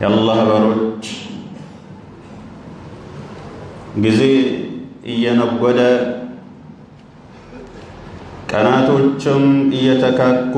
የአላህ ባሮች ጊዜ እየነጎደ ቀናቶችም እየተካኩ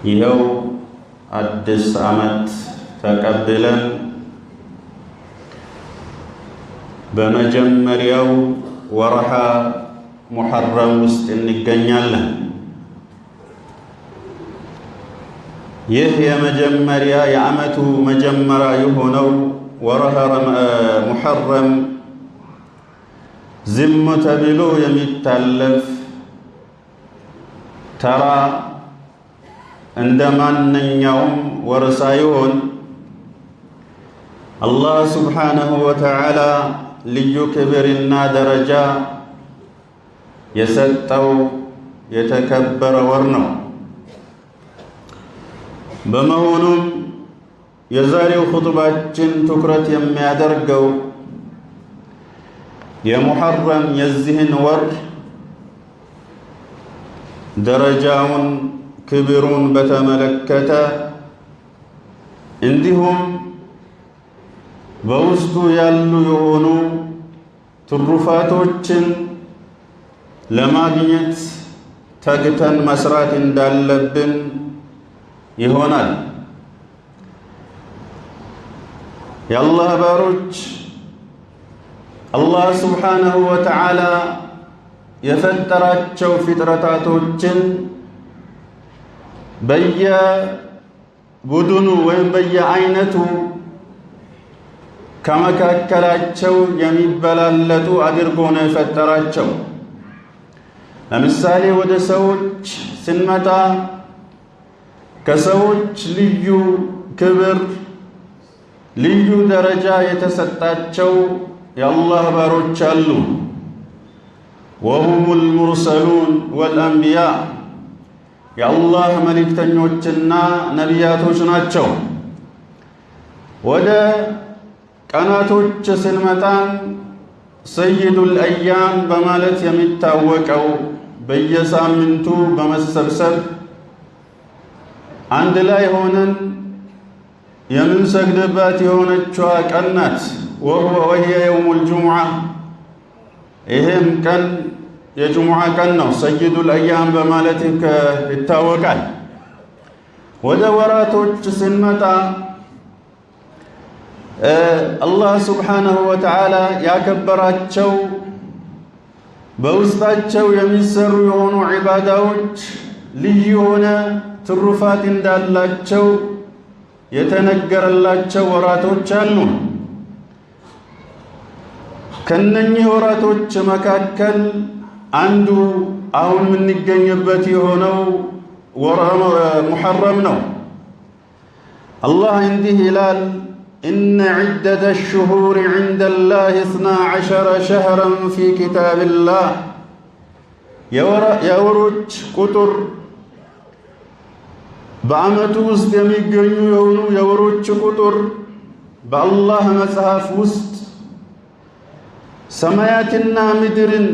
ይኸው አዲስ ዓመት ተቀብለን በመጀመሪያው ወርሃ ሙሐረም ውስጥ እንገኛለን። ይህ የመጀመሪያ የዓመቱ መጀመሪያ የሆነው ወርሃ ሙሐረም ዝም ተብሎ የሚታለፍ ተራ እንደ ማንኛውም ወር ሳይሆን አላህ ሱብሓነሁ ወተዓላ ልዩ ክብርና ደረጃ የሰጠው የተከበረ ወር ነው። በመሆኑም የዛሬው ኹጥባችን ትኩረት የሚያደርገው የሙሐረም የዚህን ወር ደረጃውን ክብሩን በተመለከተ እንዲሁም በውስጡ ያሉ የሆኑ ትሩፋቶችን ለማግኘት ተግተን መስራት እንዳለብን ይሆናል። የአላህ ባሮች አላህ ሱብሓነሁ ወተዓላ የፈጠራቸው ፍጥረታቶችን በየቡድኑ ወይም በየአይነቱ ከመካከላቸው የሚበላለጡ አድርጎ ነው የፈጠራቸው። ለምሳሌ ወደ ሰዎች ስንመጣ ከሰዎች ልዩ ክብር ልዩ ደረጃ የተሰጣቸው የአላህ ባሮች አሉ። ወሁሙል ሙርሰሉን ወልአንቢያ የአላህ መልእክተኞችና ነቢያቶች ናቸው። ወደ ቀናቶች ስንመጣን ሰይዱል አያም በማለት የሚታወቀው በየሳምንቱ በመሰብሰብ አንድ ላይ ሆነን የምንሰግድባት የሆነችዋ ቀን ናት። ወህየ የውሙል ጁሙዓ ይህም ቀን የጁሙዓ ቀን ነው። ሰይዱል አያም በማለት ይታወቃል። ወደ ወራቶች ስንመጣ አላህ ሱብሓነሁ ወተዓላ ያከበራቸው በውስጣቸው የሚሰሩ የሆኑ ዒባዳዎች ልዩ የሆነ ትሩፋት እንዳላቸው የተነገረላቸው ወራቶች አሉ። ከነኚህ ወራቶች መካከል አንዱ አሁን የምንገኝበት የሆነው ወርሃ ሙሐረም ነው። አላህ እንዲህ ይላል፣ ኢነ ዒደተ ሽሁር ዒንደ ላህ 12 ሸህረን ፊ ኪታቢላህ የወሮች ቁጥር በዓመቱ ውስጥ የሚገኙ የሆኑ የወሮች ቁጥር በአላህ መጽሐፍ ውስጥ ሰማያትና ምድርን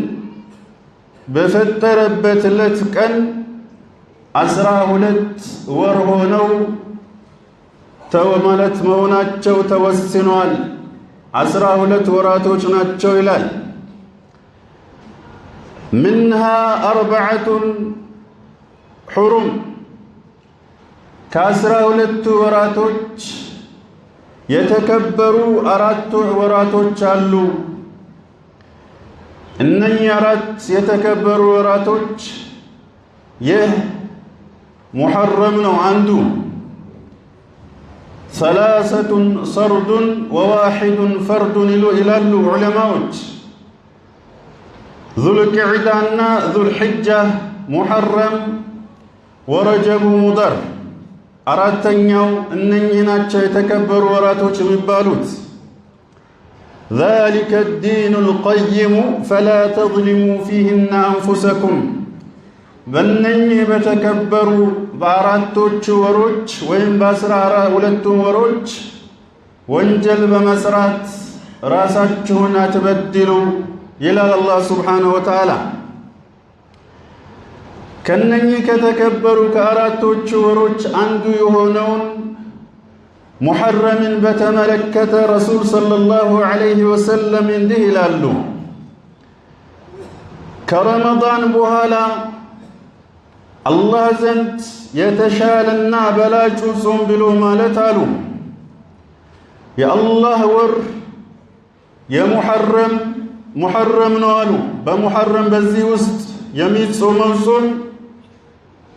በፈጠረበት ዕለት ቀን 12 ወር ሆነው ማለት መሆናቸው ተወስኗል። 12 ወራቶች ናቸው ይላል። ምንሃ 4 ሑሩም ከ12 ወራቶች የተከበሩ 4 ወራቶች አሉ። እነኚህ 4 የተከበሩ ወራቶች ይህ ሙሐረም ነው አንዱ። 3 ሰርዱን ወዋሒድ ፈርዱን ይላሉ ዑለማዎች። ዙልቅዕዳና ዙልሕጃ፣ ሙሐረም፣ ወረጀቡ፣ ሙደር አራተኛው እነኚህ ናቸው የተከበሩ ወራቶች የሚባሉት። ذلك الدين القيم فلا تظلموا فيهن أنفسكم በእነኚህ በተከበሩ በአራቶቹ ወሮች ወይም በ12 ወሮች ወንጀል በመስራት ራሳችሁን አትበድሉ ይላል አላህ ሱብሓነሁ ወተዓላ። ከነኚህ ከተከበሩ ከአራቶቹ ወሮች አንዱ የሆነውን ሙሐረምን በተመለከተ ረሱል ሰለላሁ ዐለይሂ ወሰለም እንዲህ ይላሉ። ከረመዳን በኋላ አላህ ዘንድ የተሻለና በላጩ ጾም ብሎ ማለት አሉ የአላህ ወር ሙሐረም ነው አሉ። በሙሐረም በዚህ ውስጥ የሚጾመው ጾም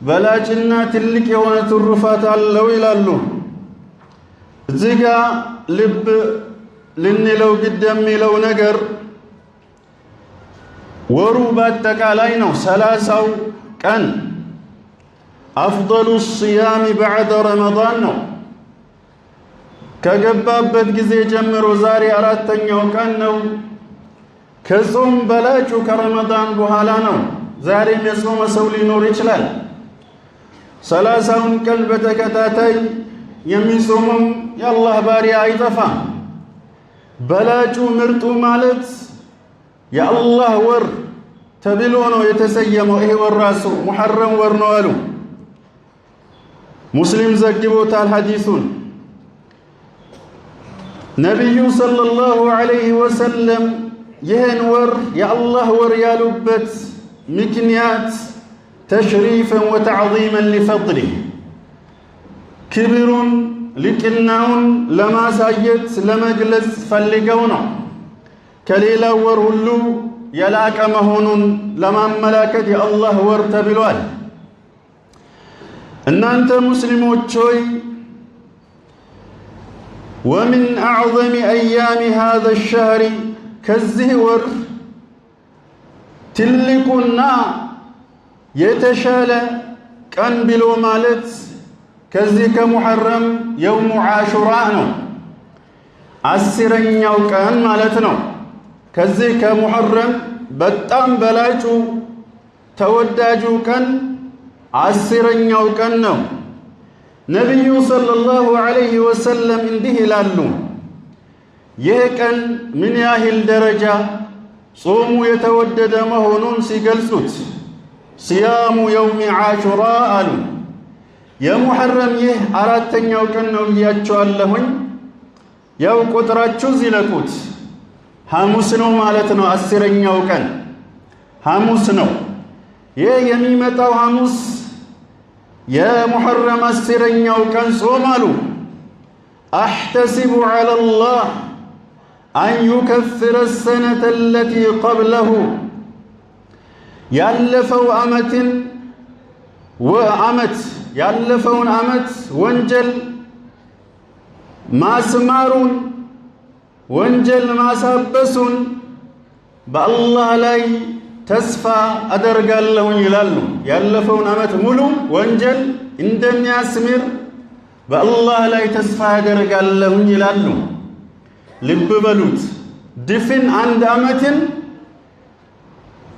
በላጭና ትልቅ የሆነ ትሩፋት አለው ይላሉ። እዚህ ጋ ልብ ልንለው ግድ የሚለው ነገር ወሩ በአጠቃላይ ነው 30ው ቀን አፍضሉ الصيام بعد ረመዳን ነው። ከገባበት ጊዜ ጀምሮ ዛሬ 4ኛው ቀን ነው። ከጾም በላጩ ከረመዳን በኋላ ነው። ዛሬም የጾመ ሰው ሊኖር ይችላል። 30ውን ቀን በተከታታይ የሚጾመው የአላህ ባሪያ አይጠፋም። በላጩ ምርጡ ማለት የአላህ ወር ተብሎ ነው የተሰየመው። ይሄ ወር ራሱ ሙሐረም ወር ነው አሉ። ሙስሊም ዘግቦታል ሐዲሱን። ነቢዩ ሰለላሁ ዐለይሂ ወሰለም ይህን ወር የአላህ ወር ያሉበት ምክንያት ተሽሪፈን ወተዕዚመን ሊፈድሊህ ክብሩን ልቅናውን ለማሳየት ለመግለጽ ፈልገው ነው። ከሌላው ወር ሁሉ የላቀ መሆኑን ለማመላከት የአላህ ወር ተብሏል። እናንተ ሙስሊሞች ሆይ ወሚን አዕዘሚ አያሚ ሃዛ ሸህሪ ከዚህ ወር ትልቁና የተሻለ ቀን ብሎ ማለት ከዚህ ከሙሐረም የውሙ ዓሹራ ነው። 10ኛው ቀን ማለት ነው። ከዚህ ከሙሐረም በጣም በላጩ ተወዳጁ ቀን 10ኛው ቀን ነው። ነቢዩ ሰለላሁ ዐለይሂ ወሰለም እንዲህ ይላሉ። ይህ ቀን ምን ያህል ደረጃ ጾሙ የተወደደ መሆኑን ሲገልጹት ሲያሙ የውሚ ዓሹራ አሉ። የሙሐረም ይህ 4ኛው ቀን ነው ብያቸዋለሁኝ። ያው ቁጥራችሁ ዝለቁት። ሐሙስ ነው ማለት ነው። 10ኛው ቀን ሐሙስ ነው። ይህ የሚመጣው ሐሙስ የሙሐረም 10ኛው ቀን ጾም አሉ። አሕተሲቡ ዐለላህ አን ዩከፍረ ሰነተ አለቲ ቀብለሁ ያለፈውን ዓመት ወንጀል ማስማሩን ወንጀል ማሳበሱን በአላህ ላይ ተስፋ አደርጋለሁኝ ይላሉ። ያለፈውን ዓመት ሙሉ ወንጀል እንደሚያስምር በአላህ ላይ ተስፋ አደርጋለሁኝ ይላሉ። ልብ በሉት። ድፍን 1 ዓመትን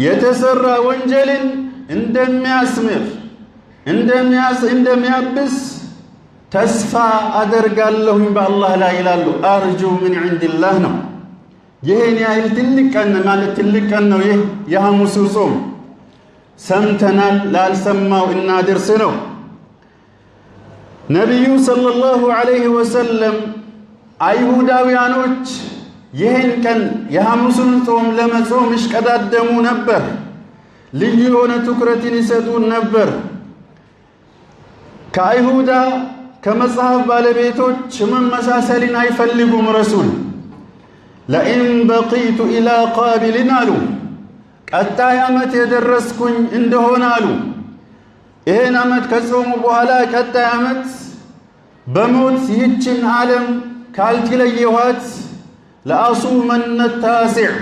የተሰራ ወንጀልን እንደሚያስምር እንደሚያብስ ተስፋ አደርጋለሁኝ በአላህ ላይ ይላሉ። አርጁ ምን ዒንዲላህ ነው። ይህን ያህል ትልቅ ቀን ማለት ትልቅ ቀን ነው። ይህ የሐሙሱ ጾም ሰምተናል፣ ላልሰማው እናድርስ ነው። ነቢዩ ሰለላሁ ዐለይሂ ወሰለም አይሁዳውያኖች ይህን ቀን የሐሙሱን ጾም ለመጾም ይሽቀዳደሙ ነበር። ልዩ የሆነ ትኩረትን ይሰጡን ነበር። ከአይሁዳ ከመጽሐፍ ባለቤቶች መመሳሰልን አይፈልጉም። ረሱል ለኢን በቂቱ ኢላ ቃቢልን አሉ፣ ቀጣይ ዓመት የደረስኩኝ እንደሆነ አሉ። ይህን ዓመት ከጾሙ በኋላ ቀጣይ ዓመት በሞት ይህችን ዓለም ካልትለየኋት ለአሱመነ ታሲዕ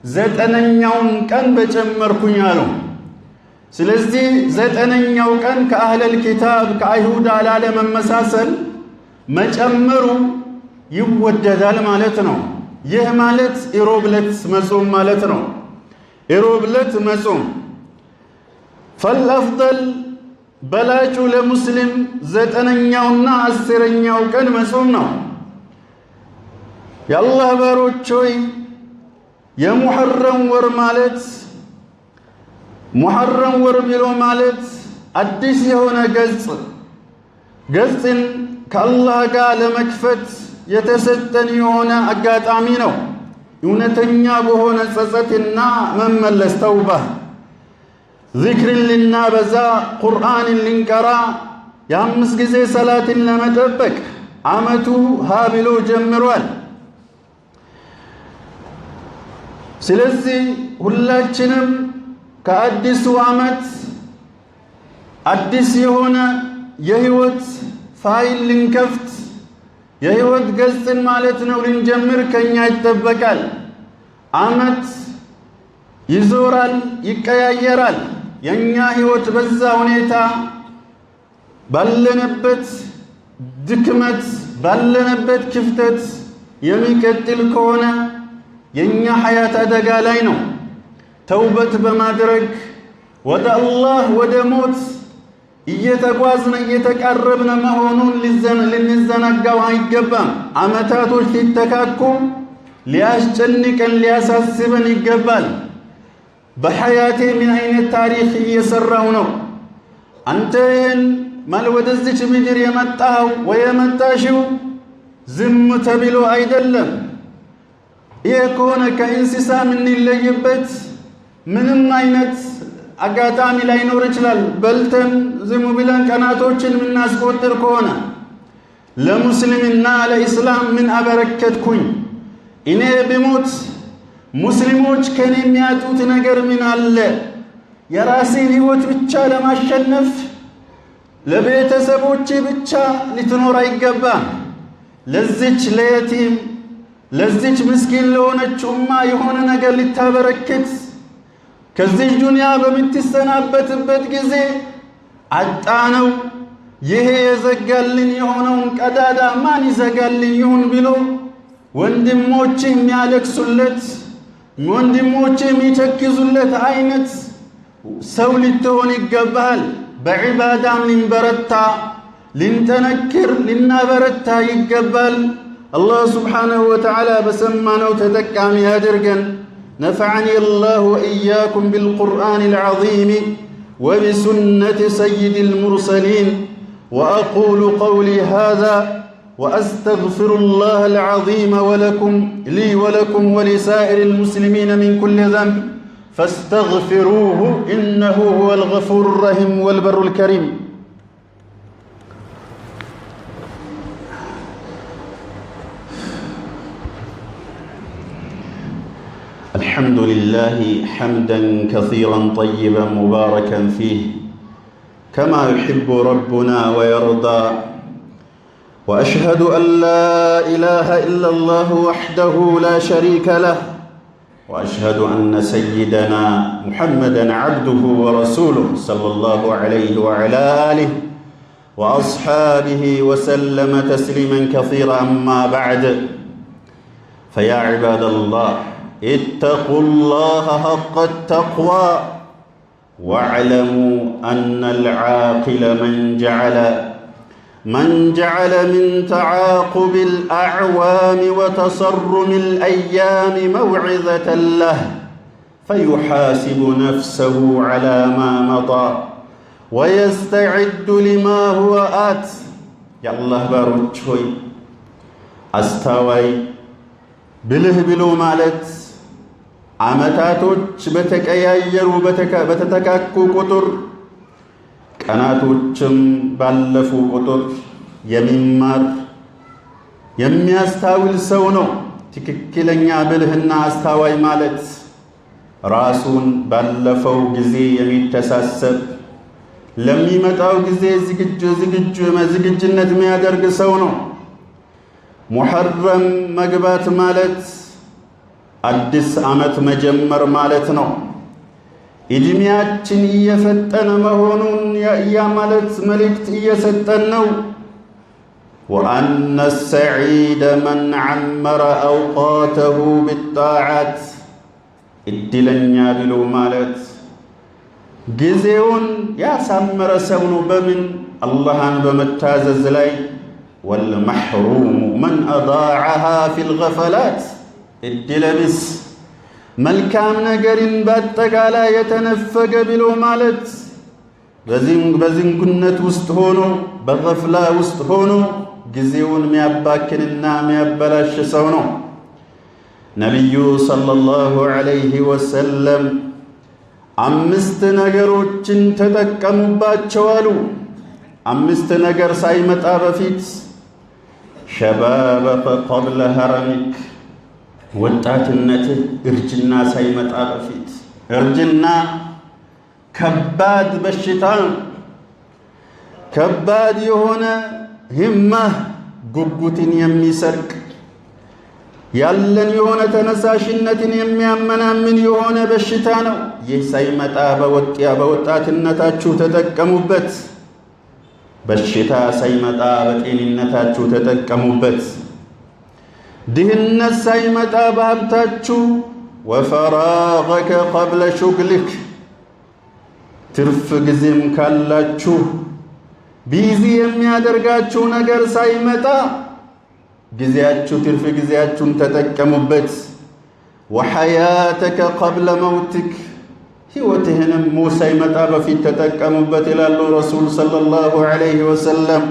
9ኛውን ቀን በጨመርኩኝ አሉ። ስለዚህ 9ኛው ቀን ከአህለል ኪታብ ከአይሁዳ ላለመመሳሰል መጨመሩ ይወደዳል ማለት ነው። ይህ ማለት ኢሮብ ዕለት መጾም ማለት ነው። ኢሮብ ዕለት መጾም ፈልአፍደል በላጩ ለሙስሊም 9ኛውና 10ኛው ቀን መጾም ነው። የአላህ ባሮች ሆይ የሙሐረም ወር ማለት ሙሐረም ወር ብሎ ማለት አዲስ የሆነ ገጽን ከአላህ ጋር ለመክፈት የተሰጠን የሆነ አጋጣሚ ነው። እውነተኛ በሆነ ጸጸትና መመለስ ተውባ ዚክርን ልናበዛ ቁርአንን ልንቀራ የአምስት ጊዜ ሰላትን ለመጠበቅ ዓመቱ ሀ ብሎ ጀምሯል። ስለዚህ ሁላችንም ከአዲሱ ዓመት አዲስ የሆነ የህይወት ፋይል ልንከፍት የህይወት ገጽን ማለት ነው ልንጀምር ከኛ ይጠበቃል። ዓመት ይዞራል፣ ይቀያየራል። የኛ ህይወት በዛ ሁኔታ ባለንበት ድክመት ባለንበት ክፍተት የሚቀጥል ከሆነ የኛ ሐያት አደጋ ላይ ነው። ተውበት በማድረግ ወደ አላህ ወደ ሞት እየተጓዝን እየተቃረብን መሆኑን ልንዘናጋው አይገባም። ዓመታቶች ሲተካኩ ሊያስጨንቀን ሊያሳስበን ይገባል። በሐያቴ ምን አይነት ታሪክ እየሰራው ነው? አንተ ይህን ወደዚች ምድር የመጣኸው ወይ የመጣሽው ዝም ተብሎ አይደለም። ይህ ከሆነ ከእንስሳ የምንለይበት ምንም አይነት አጋጣሚ ላይኖር ይችላል። በልተን ዝም ብለን ቀናቶችን የምናስቆጥር ከሆነ ለሙስሊምና ለኢስላም ምን አበረከትኩኝ? እኔ ብሞት ሙስሊሞች ከኔ የሚያጡት ነገር ምን አለ? የራሴን ህይወት ብቻ ለማሸነፍ ለቤተሰቦቼ ብቻ ልትኖር አይገባም። ለዚች ለየቲም ለዚች ምስኪን ለሆነች ኡማ የሆነ ነገር ልታበረክት ከዚህ ዱንያ በምትሰናበትበት ጊዜ አጣነው ይሄ የዘጋልን የሆነውን ቀዳዳ ማን ይዘጋልን ይሁን ብሎ ወንድሞች የሚያለቅሱለት ወንድሞች የሚተክዙለት አይነት ሰው ልትሆን ይገባል። በዒባዳም ልንበረታ ልንጠነክር ልናበረታ ይገባል። አላህ ስብሓነሁ ወተዓላ በሰማነው ተጠቃሚ ያድርገን። نفعني الله وإياكم بالقرآن العظيم وبسنة سيد المرسلين وأقول قولي هذا وأستغفر الله العظيم لي ولكم ولسائر المسلمين من كل ذنب فاستغفروه إنه هو الغفور الرحيم والبر الكريم. الحمد لله حمدا كثيرا طيبا مباركا فيه كما يحب ربنا ويرضى، وأشهد أن لا إله إلا الله وحده لا شريك له، وأشهد أن سيدنا محمدا عبده ورسوله صلى الله عليه وعلى آله وأصحابه وسلم تسليما كثيرا. أما بعد، فيا عباد الله اتقوا الله حق التقوى واعلموا أن العاقل من جعل من تعاقب الأعوام وتصرم الأيام موعظة له فيحاسب نفسه على ما مضى ويستعد لما هو آت. يا الله باروች ሆይ አስተዋይ ብልህ ብሎ ማለት ዓመታቶች በተቀያየሩ በተተካኩ ቁጥር ቀናቶችም ባለፉ ቁጥር የሚማር የሚያስተውል ሰው ነው። ትክክለኛ ብልህና አስተዋይ ማለት ራሱን ባለፈው ጊዜ የሚተሳሰብ ለሚመጣው ጊዜ ዝግጁነት የሚያደርግ ሰው ነው። ሙሐረም መግባት ማለት አዲስ ዓመት መጀመር ማለት ነው። እድሜያችን እየፈጠነ መሆኑን ያ ማለት መልእክት እየሰጠን ነው። ወአነ ሰዒደ መን ዐመረ አውቃተሁ ቢጣዓት፣ እድለኛ ብሎ ማለት ጊዜውን ያሳመረ ሰው ነው። በምን አላህን በመታዘዝ ላይ። ወልመሕሩሙ መን አዳዐሃ ፊል ገፈላት፣ እድለቢስ መልካም ነገርን በአጠቃላይ የተነፈገ ብሎ ማለት በዝንጉነት ውስጥ ሆኖ በገፍላ ውስጥ ሆኖ ጊዜውን የሚያባክንና የሚያበላሽ ሰው ነው። ነቢዩ ሰለላሁ ዐለይሂ ወሰለም 5 ነገሮችን ተጠቀሙባቸው አሉ። 5 ነገር ሳይመጣ በፊት ሸባበከ ቀብለ ሀረሚክ፣ ወጣትነትህ እርጅና ሳይመጣ በፊት። እርጅና ከባድ በሽታ፣ ከባድ የሆነ ህማህ ጉጉትን የሚሰርቅ ያለን የሆነ ተነሳሽነትን የሚያመናምን የሆነ በሽታ ነው። ይህ ሳይመጣ በወጣትነታችሁ ተጠቀሙበት። በሽታ ሳይመጣ በጤንነታችሁ ተጠቀሙበት። ድህነት ሳይመጣ በሀብታችሁ ወፈራገከ ቀብለ ሹግሊክ፣ ትርፍ ጊዜም ካላችሁ ቢዚ የሚያደርጋችሁ ነገር ሳይመጣ ጊዜያችሁ ትርፍ ጊዜያችሁን ተጠቀሙበት። ወሐያተከ ቀብለ መውትክ፣ ሕይወትህንም ሞት ሳይመጣ በፊት ተጠቀሙበት ይላሉ ረሱል ሰለላሁ ዐለይሂ ወሰለም።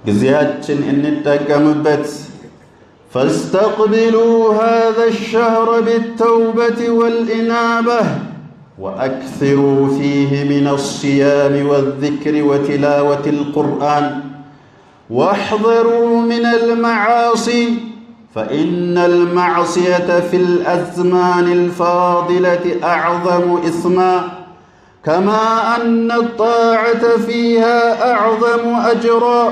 ጊዜያችን እንጠቀምበት። ፈስተቅቢሉ ሃዛ ሸህረ ቢተውበት ወልኢናበህ ወአክሲሩ ፊህ ሚነ ሲያሚ ወዚክሪ ወቲላወት ልቁርአን واحذروا من المعاصي فإن المعصية في الأزمان الفاضلة أعظم إثما كما أن الطاعة فيها أعظم أجرا